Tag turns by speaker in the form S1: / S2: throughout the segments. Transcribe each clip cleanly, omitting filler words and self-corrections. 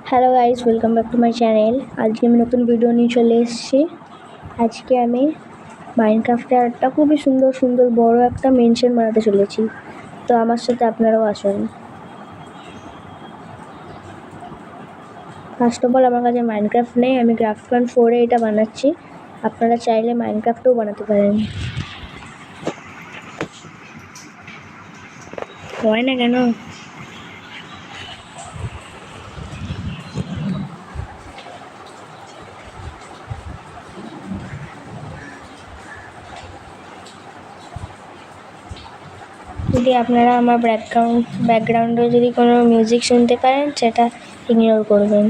S1: Hello guys, welcome back to my channel. আজকে আমি নতুন ভিডিও নিয়ে চলে এসেছি। আজকে আমি মাইনক্রাফটে একটা খুবই সুন্দর সুন্দর বড় একটা মেনশন বানাতে চলেছি। তো আমার সাথে আপনারাও আসুন। ফার্স্ট অফ অল আমার কাছে মাইনক্রাফট নেই, আমি ক্রাফট.4-এ এটা বানাচ্ছি। আপনারা চাইলে মাইনক্রাফটেও বানাতে পারেন। হয় না কেন? যদি আপনারা আমার ব্যাকগ্রাউন্ডে যদি কোনো মিউজিক শুনতে পারেন, সেটা ইগনোর করবেন।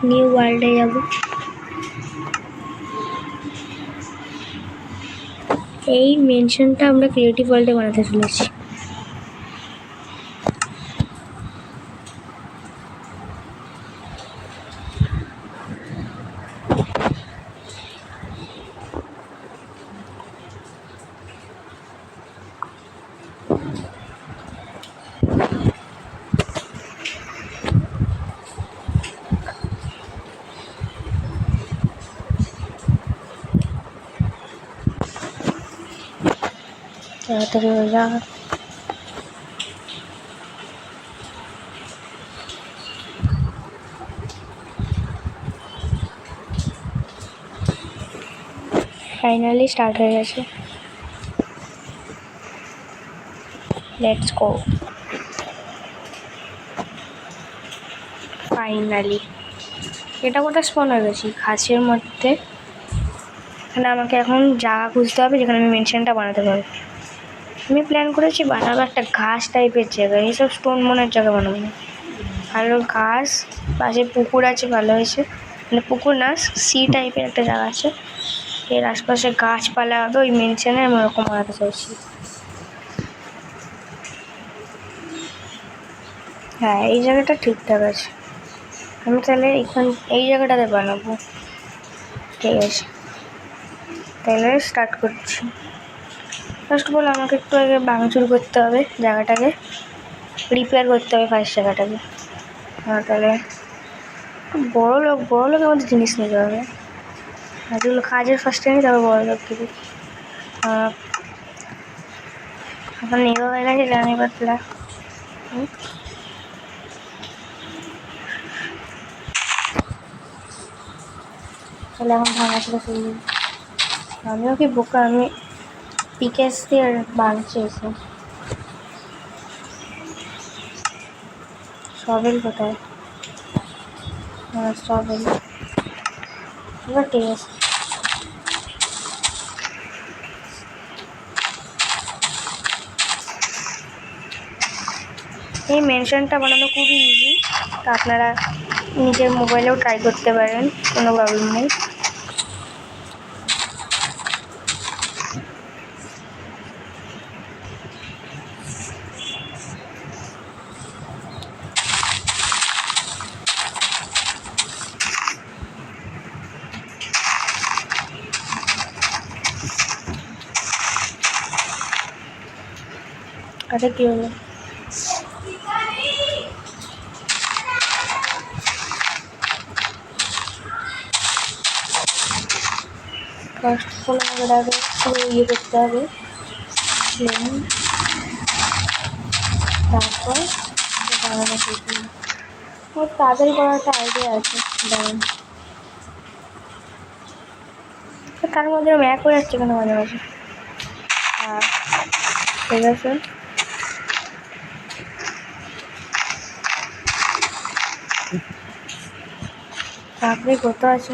S1: নিউ ওয়ার্ল্ডে যাব। এই মেনশনটা আমরা ক্রিয়েটিভ ওয়ার্ল্ডে বানাতে চলেছি। তাড়াতাড়ি হয়ে যা। ফাইনালি স্টার্ট হয়ে গেছে। Let's go. ফাইনালি এটা কোথায় স্পন হয়ে গেছি? ঘাসের মধ্যে। এখানে আমাকে এখন জায়গা খুঁজতে হবে যেখানে আমি মেনশনটা বানাতে পারবো। আমি প্ল্যান করেছি বানাবো একটা ঘাস টাইপের জায়গা, এইসব স্টোন মনের জায়গা বানাবো না। ভালো ঘাস, পাশে পুকুর আছে, ভালো হয়েছে। মানে পুকুর না, সি টাইপের একটা জায়গা আছে, এর আশপাশে গাছপালা হবে। ওই মেনশনে আমি ওরকম বানাতে চাইছি। হ্যাঁ, এই জায়গাটা ঠিকঠাক আছে। আমি তাহলে এই জায়গাটাতে বানাবো। ঠিক আছে, তাহলে স্টার্ট করছি। ফার্স্ট অফ অল আমাকে একটু আগে ভাঙচুর করতে হবে জায়গাটাকে, রিপেয়ার করতে হবে ফার্স্ট জায়গাটাকে। তাহলে বড় লোকের মধ্যে জিনিস নিতে হবে। যেগুলো কাজের ফার্স্টে নিই, তারপর বড় লোক থেকে। এখন নেওয়া হয়ে গেছে জানি পাতলা। তাহলে এখন ভাঙাচুরা শুরু। আমিও কি বোকা, আমি পিকেস দিয়ে বাঁধছি এসে। সবেল কোথায়? হ্যাঁ, সবেল। এবার ঠিক আছে। এই মেনশনটা বানানো খুবই ইজি, তা আপনারা নিজের মোবাইলেও ট্রাই করতে পারেন, কোনো প্রবলেম নেই। আচ্ছা, কী হলো? ফার্স্ট অফ অল আমাদের আগে পুরো করতে হবে, তারপর বানানো শিখবো। আমার তাড়াতাড়ি করার একটা আইডিয়া আছে, দাঁড়ান। তার মধ্যে ম্যাক হয়ে যাচ্ছে কেন মাঝে মাঝে? ঠিক আছে, তারপরে কত আছে?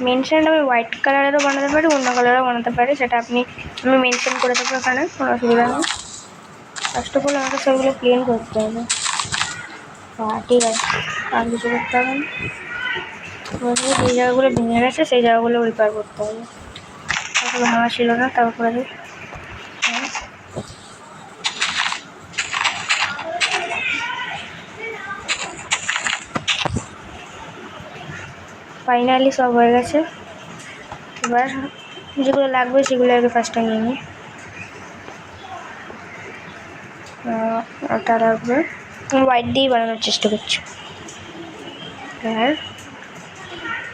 S1: মেনশনটা আমি হোয়াইট কালারেরও বানাতে পারি, অন্য কালারও বানাতে পারি, সেটা আমি মেনশন করে দেবো এখানে, কোনো অসুবিধা নেই। ফার্স্ট অফ অল আমাকে সেগুলো ক্লিন করতে হবে। হ্যাঁ, ঠিক আছে, আর কিছু করতে হবে না। যেই জায়গাগুলো ভেঙে গেছে সেই জায়গাগুলো রিপেয়ার করতে হবে। ভাঙা ছিল না, তারপরে ফাইনালি সব হয়ে গেছে। এবার যেগুলো লাগবে সেগুলো আগে ফার্স্টে নিয়ে নিই। ওটা লাগবে, হোয়াইট দিয়েই বানানোর চেষ্টা করছি। আর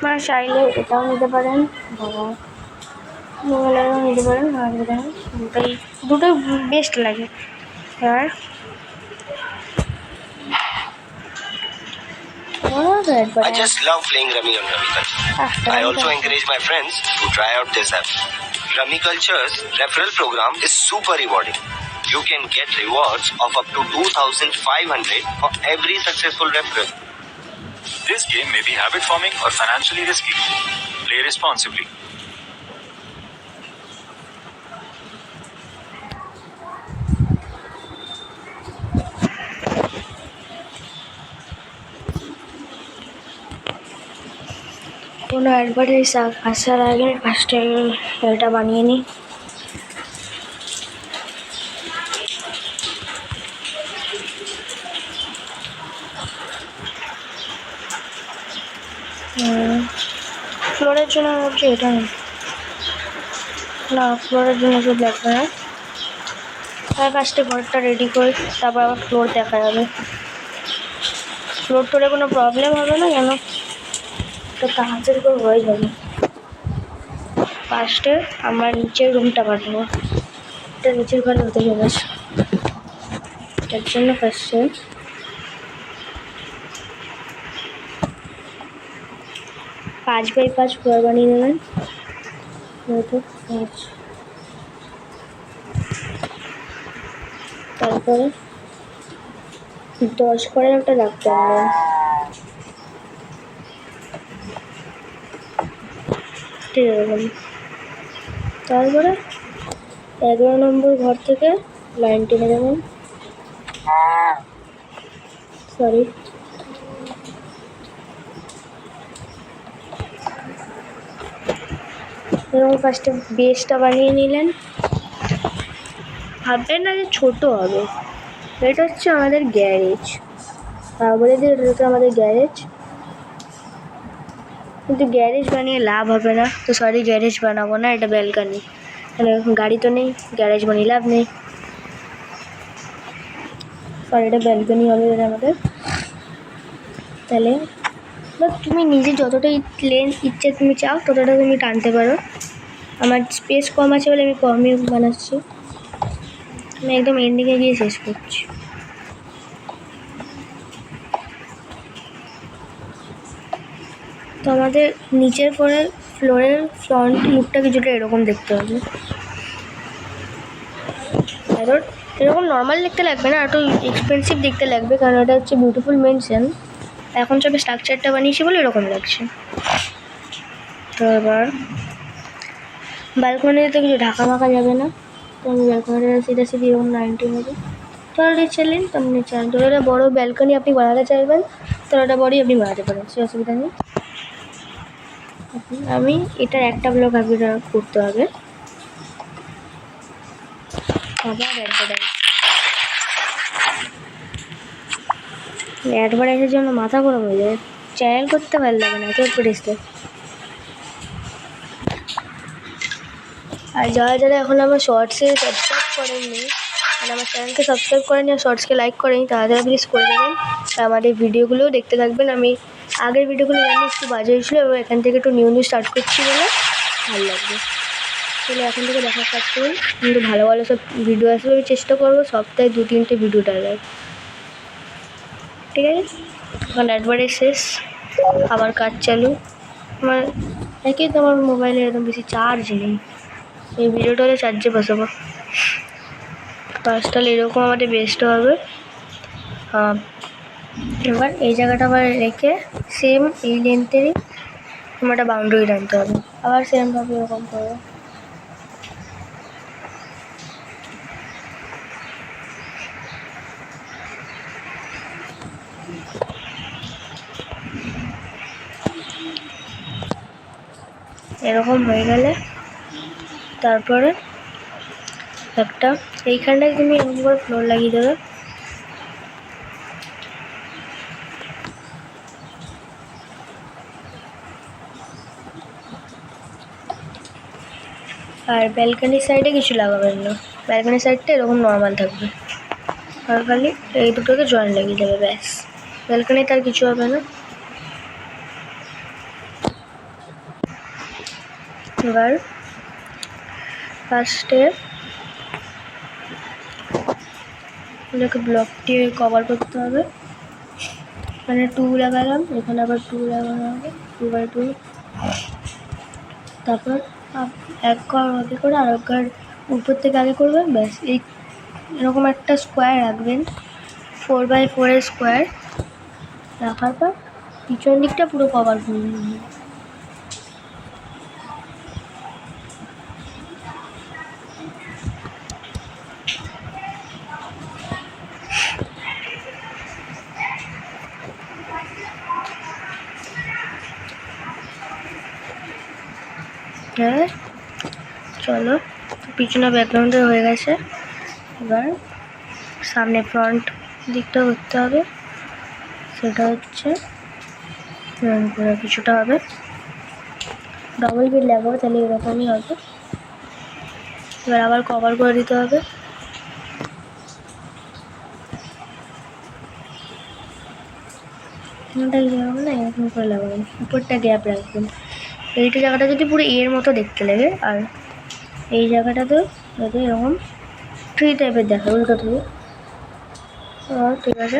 S1: মানে চাইলে এটাও নিতে পারেন, মোবাইলেরও নিতে পারেন, দুটোই বেস্ট লাগে। এবার
S2: I just love playing Rummy on Rummy Culture. I also encourage my friends to try out this app. Rummy Culture's referral program is super rewarding. You can get rewards of up to 2,500 for every successful referral.
S3: This game may be habit forming or financially risky. Play responsibly.
S1: কোনো advertise আসার আগে ফার্স্টে এটা বানিয়ে নিই। ফ্লোরের জন্য ভাবছি এটা না, ফ্লোরের জন্য সব লাগবে না। তার ফার্স্টে ঘরটা রেডি করি, তারপর আবার ফ্লোর দেখা যাবে। ফ্লোর টোরে কোনো প্রবলেম হবে না, কেন তো তাড়াতাড়ি করে হয়ে যাবে। ফার্স্টে আমরা নিচের রুমটা বানাবো, এটা নিচের ঘরে হতে চলেছে। তার জন্য ফার্স্টে 5x5 ফ্লোর বানিয়ে নেবেন। তারপরে 10 করে একটা রাখতে হবে। ঠিক আছে, তারপরে 11 নম্বর ঘর থেকে লাইন টেনে দেবেন। সরি, এবং ফার্স্টে বেসটা বানিয়ে নিলেন। ভাববেন না যে ছোটো হবে, এটা হচ্ছে আমাদের গ্যারেজ। বলে দিই এটা হচ্ছে আমাদের গ্যারেজ, কিন্তু গ্যারেজ বানিয়ে লাভ হবে না, তো সরি গ্যারেজ বানাবো না, এটা ব্যালকানি। তাহলে গাড়ি তো নেই, গ্যারেজ বানিয়ে লাভ নেই, সরি এটা ব্যালকানি হবে এটা আমাদের। তাহলে তুমি নিজে যতটা লেন্থ ইচ্ছে তুমি চাও ততটা তুমি টানতে পারো। আমার স্পেস কম আছে বলে আমি কমই বানাচ্ছি, আমি একদম এন্ডিংয়ে গিয়ে শেষ করছি। তো আমাদের নিচের ফ্লোরের ফ্রন্ট লুকটা কিছুটা এরকম দেখতে হবে। এরকম নর্মাল দেখতে লাগবে না, একটু এক্সপেন্সিভ দেখতে লাগবে, কারণ এটা হচ্ছে বিউটিফুল মেনশন। এখন সব স্ট্রাকচারটা বানিয়েছি বলে এরকম লাগছে। তো এবার ব্যালকনিতে তো কিছু ঢাকা মাখা যাবে না, তো আমি ব্যালকনিটা সিধি এরকম 90 নেবো। তো অলরেডি চাইলেন তো আপনি চান, যতটা বড়ো ব্যালকনি আপনি বানাতে চাইবেন ততটা বড়ই আপনি বানাতে পারেন, সে অসুবিধা নেই। আমি এটার একটা ব্লক আগে করতে হবে। আবার অ্যাডভার্টাইজের জন্য মাথা গরম হয়ে যায়, চ্যানেল করতে ভালো লাগে না তো পরিস্থিতি। আর যারা যারা এখন আমার শর্টসে সাবস্ক্রাইব করেননি, মানে আমার চ্যানেলকে সাবস্ক্রাইব করেনি আর শর্টসকে লাইক করেনি, তারা যারা প্লিজ করে দেবেন। আর আমাদের ভিডিওগুলোও দেখতে থাকবেন। আমি আগের ভিডিওগুলো জানি একটু বাজে হয়েছিলো এবং এখান থেকে একটু নিউ স্টার্ট করছি বলে ভালো লাগবে। তাহলে এখন থেকে দেখা স্টার্ট করুন, কিন্তু ভালো ভালো সব ভিডিও আসবে। আমি চেষ্টা করবো সপ্তাহে 2-3টে ভিডিও ডালার, ঠিক আছে? এখন অ্যাডভার্টাইজ শেষ, আবার কাজ চালু। আমার একই তো আমার মোবাইলে একদম বেশি চার্জ নেই, এই ভিডিওটা হলে চার্জে বসাবো। তাহলে এরকম আমাদের বেস্ট হবে। এবার এই জায়গাটা আবার রেখে সেম এই লেন্থেরই আমার একটা বাউন্ডারি টানতে হবে, আবার সেমভাবে এরকম করবো। এরকম হয়ে গেলে তারপরে একটা এইখানটায় তুমি এরকম করে ফ্লোর লাগিয়ে দেবে। আর ব্যালকনির সাইডে কিছু লাগাবেন না, ব্যালকনির সাইডটা এরকম নর্মাল থাকবে, আর খালি এই দুটোকে জয়েন লাগিয়ে দেবে, ব্যাস। ব্যালকনিতে আর কিছু হবে না। এবার ফার্স্টে এটাকে ব্লক দিয়ে কভার করতে হবে। এখানে 2 লাগালাম, এখানে আবার 2 লাগানো হবে, 2x2। তারপর এক ঘর আগে করে আর এক ঘর উপর থেকে আগে করবেন, ব্যাস। এরকম একটা স্কোয়ার রাখবেন, 4x4 এর স্কোয়ার রাখার পর পিছন দিকটা পুরো কভার করে নেবেন। হ্যাঁ, চলো, পিছনে ব্যাকগ্রাউন্ডে হয়ে গেছে। এবার সামনে ফ্রন্ট দিকটা করতে হবে, সেটা হচ্ছে পুরো কিছুটা হবে ডবল বেড লাগাবো, তাহলে এরকমই হবে। এবার আবার কভার করে দিতে হবে। লাগাবো না, এরকম করে লাগাবেন, উপরটা গ্যাপ রাখবেন। এইটা জায়গাটা যদি পুরো এর মতো দেখতে লাগে, আর এই জায়গাটাতেও যাতে এরকম ট্রি টাইপের দেখায় উল্টো থেকে। ঠিক আছে,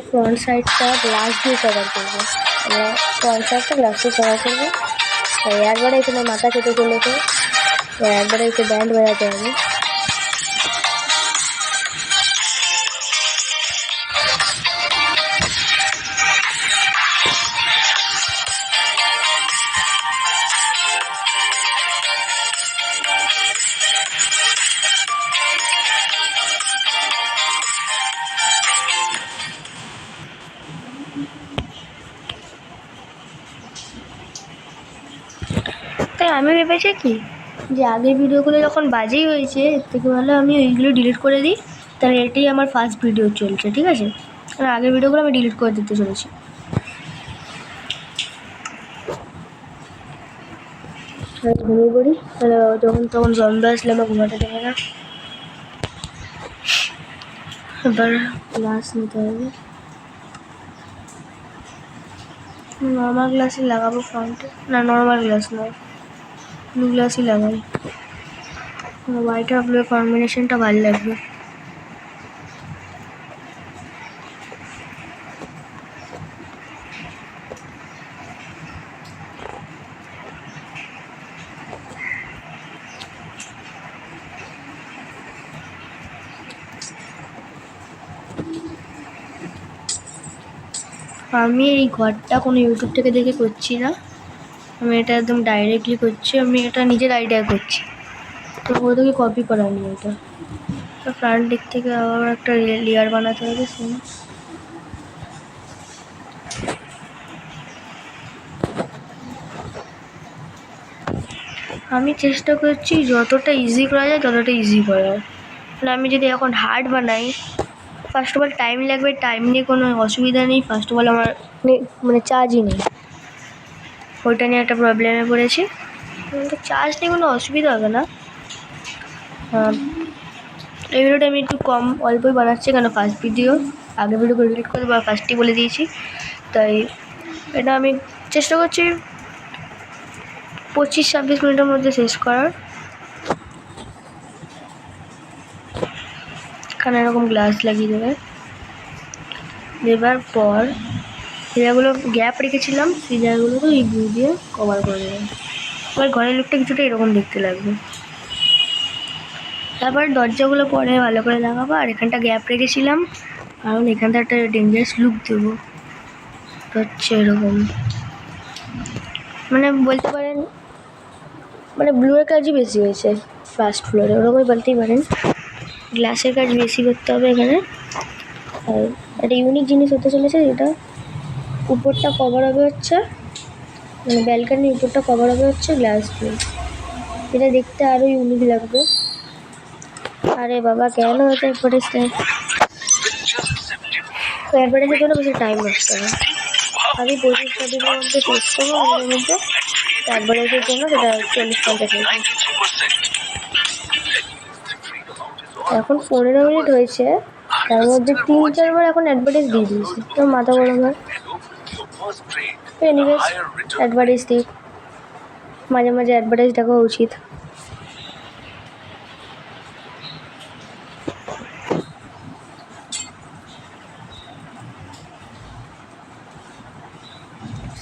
S1: ফ্রন্ট সাইডটা গ্লাস দিয়ে কভার করবো, আমরা ফ্রন্ট সাইডটা গ্লাস দিয়ে কভার করবো। একবারে এখানে মাথা কেটে চলেছে, একবারে এসে ব্যান্ড বাজাতে হবে। তাই আমি ভেবেছি কি, যে আগের ভিডিওগুলো যখন বাজেই হয়েছে, এর থেকে ভালো আমি ওইগুলো ডিলিট করে দিই, তাহলে এটাই আমার ফার্স্ট ভিডিও চলছে, ঠিক আছে? আর আগের ভিডিওগুলো আমি ডিলিট করে দিতে চলেছি। ঘুমিয়ে পড়ি, তাহলে যখন তখন জম্বি আসলে আমার ঘুমাতে দেবে না। এবার গ্লাস নিতে হবে, নর্মাল গ্লাসই লাগাবো ফ্রন্টে, না নর্মাল গ্লাস নয়, ব্লু গ্লাসই লাগাই, হোয়াইট আর ব্লু কম্বিনেশনটা ভালো লাগবে। আমি এই ঘরটা কোনো ইউটিউব থেকে দেখে করছি না, আমি এটা একদম ডাইরেক্টলি করছি, আমি এটা নিজের আইডিয়া করছি, তো কোথাও থেকে কপি করা নেই। এটা তো ফ্রন্ট দিক থেকে আবার একটা লেয়ার বানাতে হবে, সেম। আমি চেষ্টা করছি যতটা ইজি করা যায় ততটা ইজি করার, মানে আমি যদি এখন হার্ড বানাই, ফার্স্ট অফ অল টাইম লাগবে, টাইম নিয়ে কোনো অসুবিধা নেই। ফার্স্ট অফ অল আমার মানে চার্জই নেই, ওইটা নিয়ে একটা প্রবলেমে পড়েছি, কিন্তু চার্জ নিয়ে কোনো অসুবিধা হবে না। এই ভিডিওটা আমি একটু অল্পই বানাচ্ছি, কেন ফার্স্ট ভিডিও, আগের ভিডিও ডিলিট করে বা ফার্স্টই বলে দিয়েছি, তাই এটা আমি চেষ্টা করছি 25-26 মিনিটের মধ্যে শেষ করার। এখানে এরকম গ্লাস লাগিয়ে দেবে, দেবার পর জায়গাগুলো গ্যাপ রেখেছিলাম সেই জায়গাগুলোকে এই গ্লু দিয়ে কভার করে দেবে। এবার ঘরের লুকটা কিছুটা এরকম দেখতে লাগবে। তারপর দরজাগুলো পরে ভালো করে লাগাবো, আর এখানটা গ্যাপ রেখেছিলাম কারণ এখানটা একটা ডেঞ্জারাস লুক দেবো, তো হচ্ছে এরকম, মানে বলতে পারেন মানে ব্লুয়ের কাজই বেশি হয়েছে ফার্স্ট ফ্লোরে, ওরকমই বলতেই পারেন। গ্লাসের কাজ বেশি করতে হবে এখানে, আর একটা ইউনিক জিনিস হতে চলেছে, যেটা উপরটা কভার হবে হচ্ছে, মানে ব্যালকানির উপরটা কভার হবে হচ্ছে গ্লাস দিয়ে। এটা দেখতে আরো ইউনিক লাগবে। আরে বাবা কেন হয়েছে অ্যাডভার্টাইজটা? অ্যাডভার্টাইজের জন্য বেশি টাইম লাগছে না, আমি 25টা দিনের মধ্যে শেষ করবো আমাদের মধ্যে। অ্যাডভার্টাইজের জন্য সেটা 40-50 মিনিট। এখন 15 মিনিট হয়েছে, তার মধ্যে 3-4 বার এখন অ্যাডভার্টাইজ দিয়ে দিয়েছি, তো মাথা গরম হয়। এনিওয়েজ অ্যাডভার্টাইজ দিই, মাঝে মাঝে অ্যাডভার্টাইজ দেখা উচিত।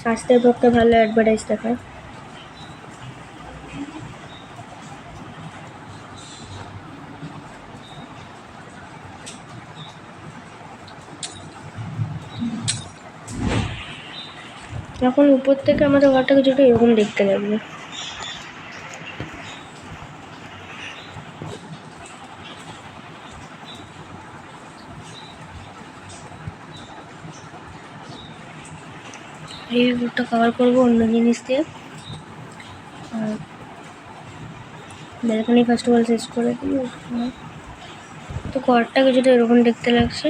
S1: স্বাস্থ্যের পক্ষে ভালো অ্যাডভার্টাইজ দেখায়। এখন উপর থেকে আমাদের ঘরটা কিছুটা এরকম দেখতে লাগবে। এই ঘরটা কভার করবো অন্য জিনিস দিয়ে। আর ব্যালকনি ফার্স্ট অফ অল শেষ করে দিই। তো ঘরটা কিছুটা এরকম দেখতে লাগছে।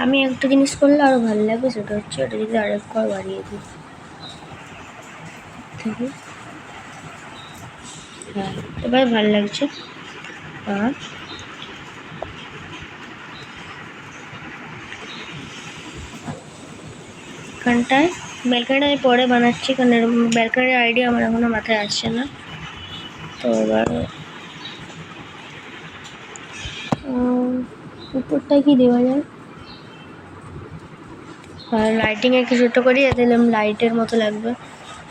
S1: আমি একটা জিনিস করলে আরও ভালো লাগবে, সেটা হচ্ছে ওটা যদি আরেক ঘর বাড়িয়ে দিই। হ্যাঁ এবার ভালো লাগছে। আর এখানটায় ব্যালকনিটা আমি পরে বানাচ্ছি, কারণ ব্যালকনির আইডিয়া আমার এখনো মাথায় আসছে না। তো এবার উপরটায় কি দেওয়া যায়, আর লাইটিং এর কিছুটা করি যাতে লাইটের মতো লাগবে,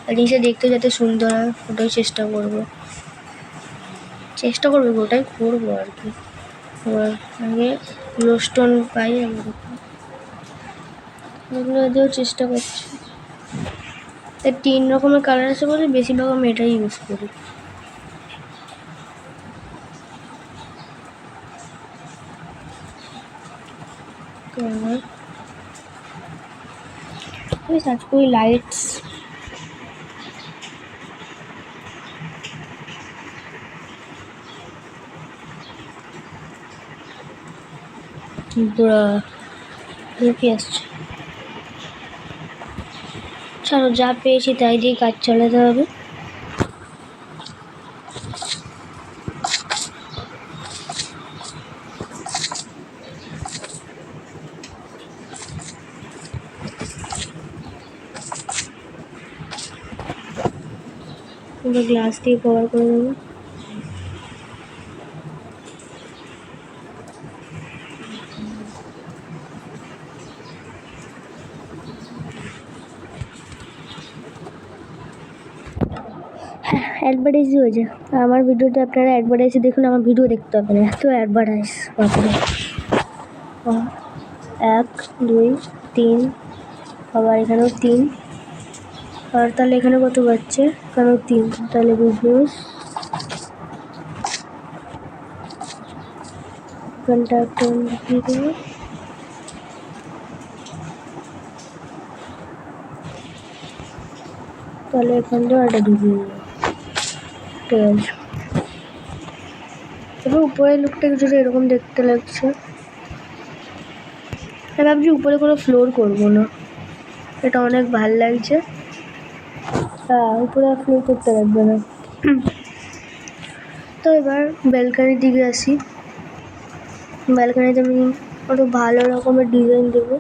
S1: আর জিনিসটা দেখতে যাতে সুন্দর হয় ওটাই চেষ্টা করবো ওটাই করবো আর কি। এবার আগে লোস্টোন পাই আমার, ওগুলো দিয়েও চেষ্টা করছি। 3 রকমের কালার আছে বলে বেশিরভাগ আমি এটাই ইউজ করি। তো আমি সার্চ করি লাইটস, কি আসছে, চলো যা পেয়েছি তাই দিয়ে কাজ চালাতে হবে। গ্লাস দিয়ে কভার করে দেবো। অ্যাডভার্টাইজ হয়েছে আমার ভিডিওতে, আপনারা অ্যাডভার্টাইজে দেখুন, আমার ভিডিও দেখতে হবে না, এত অ্যাডভার্টাইজ বাপরে। 1 2 3, আবার এখানেও 3, আর তাহলে এখানে কত বাজছে, এখানেও 3, তাহলে বিজনেস এখানটা একটা দিয়ে দেবো। তাহলে এখানটাও একটা দিয়ে দেবো, ঠিক আছে। এবার উপরের লুকটা কিছুটা এরকম দেখতে লাগছে। আমি ভাবছি উপরে কোনো ফ্লোর করবো না, এটা অনেক ভাল লাগছে। হ্যাঁ উপরে আর ফ্লোর করতে লাগবে না। তো এবার ব্যালকানির দিকে আসি। ব্যালকানিতে আমি একটু ভালো রকমের ডিজাইন দেবো।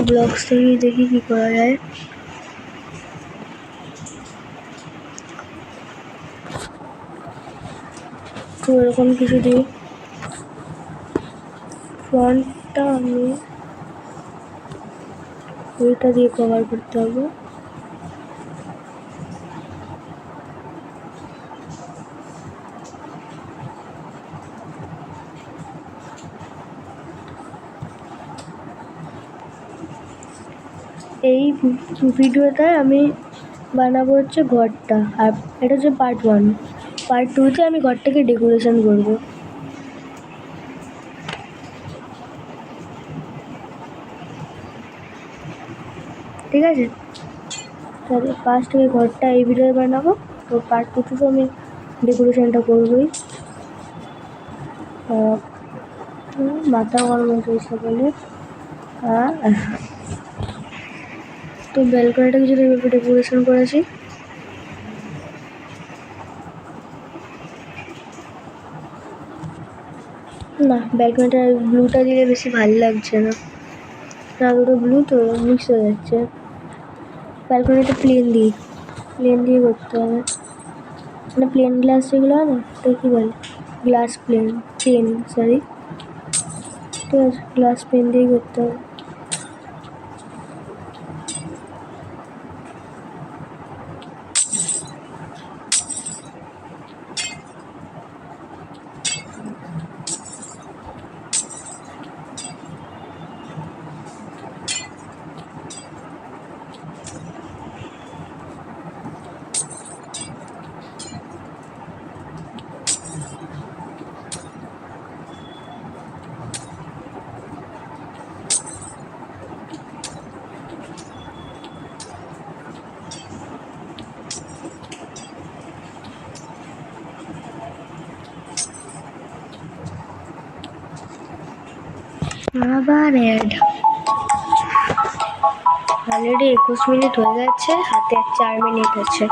S1: ব্লগস থেকে দেখি কি করা যায়। তো এরকম কিছু দিই। ফ্রন্টটা আমি ওইটা দিয়ে কভার করতে হবে। এই ভিডিওটায় আমি বানাবো হচ্ছে ঘরটা, আর এটা হচ্ছে পার্ট 1। পার্ট 2-তে আমি ঘরটাকে ডেকোরেশন করব। ঠিক আছে, তাহলে ফার্স্ট আমি ঘরটা এই ভিডিওতে বানাবো, তো পার্ট 2-তে তো আমি ডেকোরেশনটা করবই। মাথা গরম হয়েছে সকালে। তো ব্যালকনিটা কিছু এইভাবে ডেকোরেশন করেছি। না, ব্যালকনিটা ব্লুটা দিলে বেশি ভালো লাগছে না, না দুটো ব্লু তো মিক্স হয়ে যাচ্ছে। ব্যালকনিটা প্লেন দিয়ে করতে হবে, মানে প্লেন গ্লাস যেগুলো হয় না, তো কী বলে, গ্লাস পেন, সরি, ঠিক আছে, গ্লাস পেন দিয়েই করতে হবে। আবার অ্যাড, অলরেডি 21 মিনিট হয়ে যাচ্ছে, হাতে 4 মিনিট আছে।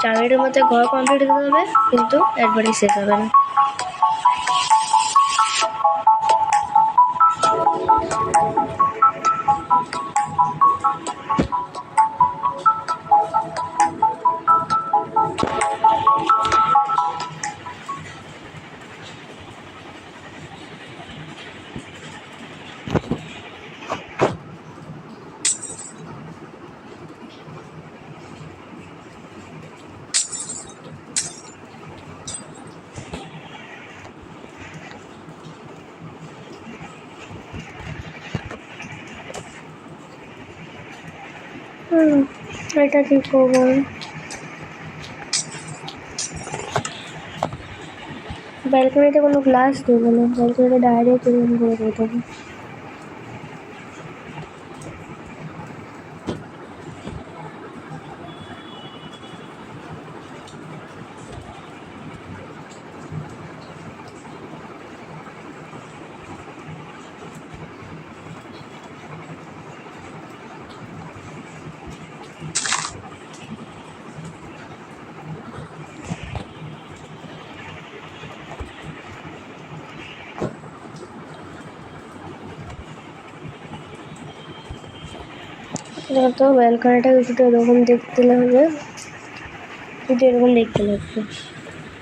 S1: 4 মিনিটের মধ্যে ঘর কমপ্লিট হতে হবে, কিন্তু একবারই শেষ হবে না। এটা কি করবো, ব্যালকনিতে কোনো গ্লাস দেবো না, ব্যালকনিতে ডাইরেক্ট এরকম করে দিয়ে দেবো। তো ব্যালকনিটা কিছুটা এরকম দেখতে লাগবে, কিন্তু এরকম দেখতে লাগবে,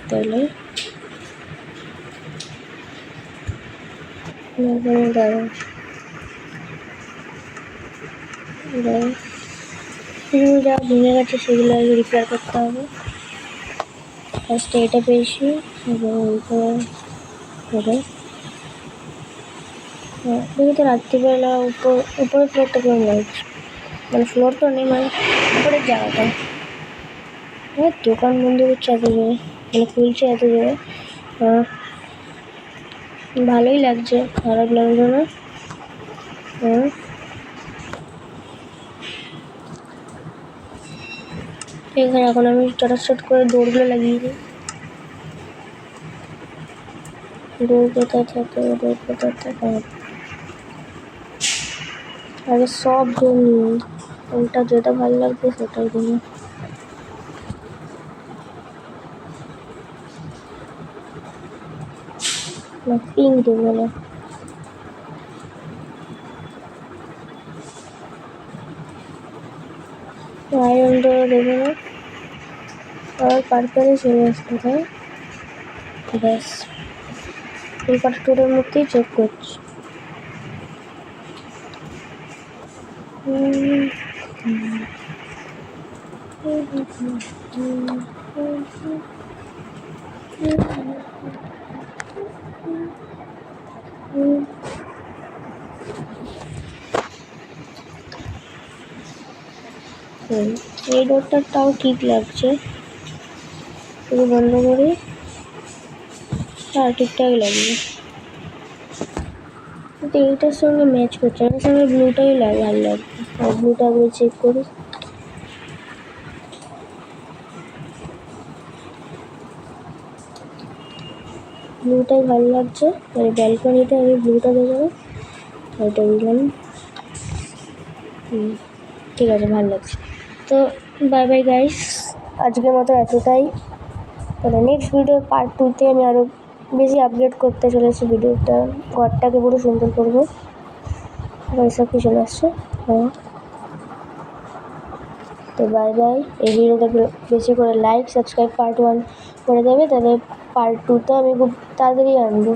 S1: তাহলে যা ভেঙে গেছে সেগুলো আগে রিপেয়ার করতে হবে। ফার্স্টে এটা পেয়েছি, দেখি তো রাত্রিবেলা উপরে ফ্লোরটা কেমন লাগছে, মানে ফ্লোর তো নেই, মানে উপরের জায়গাটা। দোকান বন্ধ করছে এত জোরে, মানে খুলছে এত জোরে, ভালোই লাগছে, খারাপ লাগছে না। এখানে এখন আমি চটাচট করে দৌড়গুলো লাগিয়ে দিই। দৌড় কোথায় থাকে, আগে সব দৌড় নিয়ে ওইটা যেটা ভালো লাগবে সেটাই দিই। না, পিঙ্ক দেবো না, আয়রনটা দেবো না, আর পার্পেলে চলে আসতে হয়। ব্যাস, এই পার্টটার মধ্যেই চেক করছি। এই ডটটাও ঠিক লাগছে, যদি বন্ধ করি ঠিকঠাক লাগবে, কিন্তু এইটার সঙ্গে ম্যাচ করছে, এটার সঙ্গে ব্লুটাই ভালো লাগবে। আর ব্লুটা আগে চেক করি। ব্লুটাই ভালো লাগছে, মানে ব্যালকনিতে আমি ব্লুটা দেবো, ওইটা দিলাম। ঠিক আছে, ভালো লাগছে। তো বাই বাই গাইস, আজকের মতো এতটাই। তাহলে নেক্সট ভিডিও পার্ট 2-তে আমি আরও বেশি আপডেট করতে চলেছি ভিডিওটা, ঘরটাকে পুরো সুন্দর করবো, সব কিছু চলে আসছে। হ্যাঁ, তো বাই বাই। এই ভিডিওটাকে বেশি করে লাইক সাবস্ক্রাইব পার্ট 1 করে দেবে, তাহলে পার্ট 2তে আমি খুব তাড়াতাড়ি আনবো।